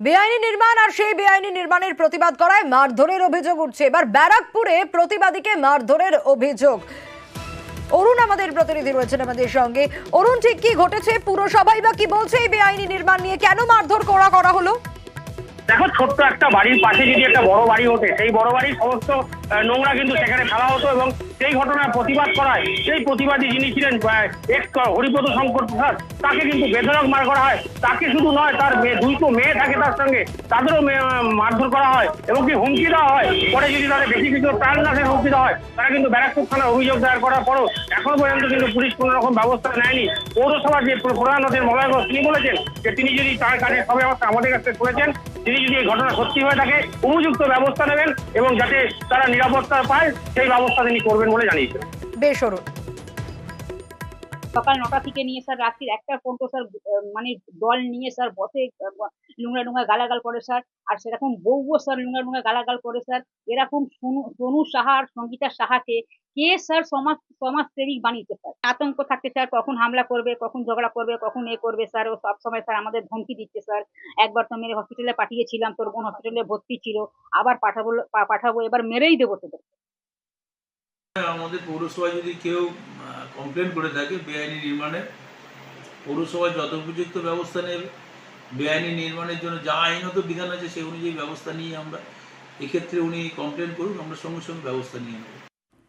বেআইনি নির্মাণ আর সেই বেআইনি নির্মাণের প্রতিবাদ করায় মারধরের অভিযোগ উঠছে। এবার ব্যারাকপুরে প্রতিবাদীকে মারধরের অভিযোগ। অরুণ আমাদের প্রতিনিধি রয়েছেন আমাদের সঙ্গে। অরুণ, ঠিক কি ঘটেছে? পুরসভাই বা কি বলছে এই বেআইনি নির্মাণ নিয়ে? কেন মারধর করা হলো? দেখো, ছোট্ট একটা বাড়ির পাশে যদি একটা বড় বাড়ি ওঠে, সেই বড় বাড়ির সমস্ত নোংরা কিন্তু সেখানে ফেলা হতো এবং সেই ঘটনার প্রতিবাদ করায় সেই প্রতিবাদী যিনি ছিলেন এক্স হরিপদ শঙ্কর প্রসাদ, তাকে কিন্তু বেধড়ক মার করা হয়। তাকে শুধু নয়, তার দুটো মেয়ে থাকে তার সঙ্গে, তাদেরও মারধর করা হয় এবং কি হুমকি দেওয়া হয়। পরে যদি তাদের বেশি কিছু প্রাণ নাশের হুমকি দেওয়া হয়, তারা কিন্তু ব্যারাকপুর থানায় অভিযোগ দায়ের করার পরও এখনো পর্যন্ত কিন্তু পুলিশ কোনো রকম ব্যবস্থা নেয়নি। পৌরসভার যে প্রধান হচ্ছেন মলয় ঘোষ, তিনি বলেছেন যে তিনি যদি তার কাজের সব ব্যবস্থা আমাদের কাছে করেছেন, তিনি যদি এই ঘটনা সত্যি হয়ে থাকে উপযুক্ত ব্যবস্থা নেবেন এবং যাতে তারা নিরাপত্তা পায় সেই ব্যবস্থা তিনি করবেন বলে জানিয়েছেন। বেশ অরুণ। সকাল 9টা থেকে নিয়ে স্যার রাত্রির 1টা পর্যন্ত স্যার মানে দল নিয়ে স্যার বসে নোংরা গালাগাল করে স্যার। আর সেরকম বউও স্যার নোংরা গালাগাল করে স্যার। এরকম তনু সাহা আর সঙ্গীতা সাহাকে কে স্যার সমাজ প্রেমিক বানিয়েছে স্যার। আতঙ্ক থাকতে স্যার, কখন হামলা করবে, কখন ঝগড়া করবে, কখন এ করবে স্যার। ও সবসময় স্যার আমাদের ধমকি দিচ্ছে স্যার। একবার তো মেরে হসপিটালে পাঠিয়েছিলাম, তোর বোন হসপিটালে ভর্তি ছিল, আবার পাঠাবো, এবার মেরেই দেবো তোদের। আমাদের পৌরসভায় যদি কেউ কমপ্লেন করে থাকে বেআইনি নির্মাণের, পৌরসভায় যথোপযুক্ত ব্যবস্থা নেবে। বেআইনি নির্মাণের জন্য যা আইনত বিধান আছে সেই অনুযায়ী ব্যবস্থা নিয়ে আমরা, এক্ষেত্রে উনি কমপ্লেন করুন, আমরা সঙ্গে সঙ্গে ব্যবস্থা নিয়ে নেব।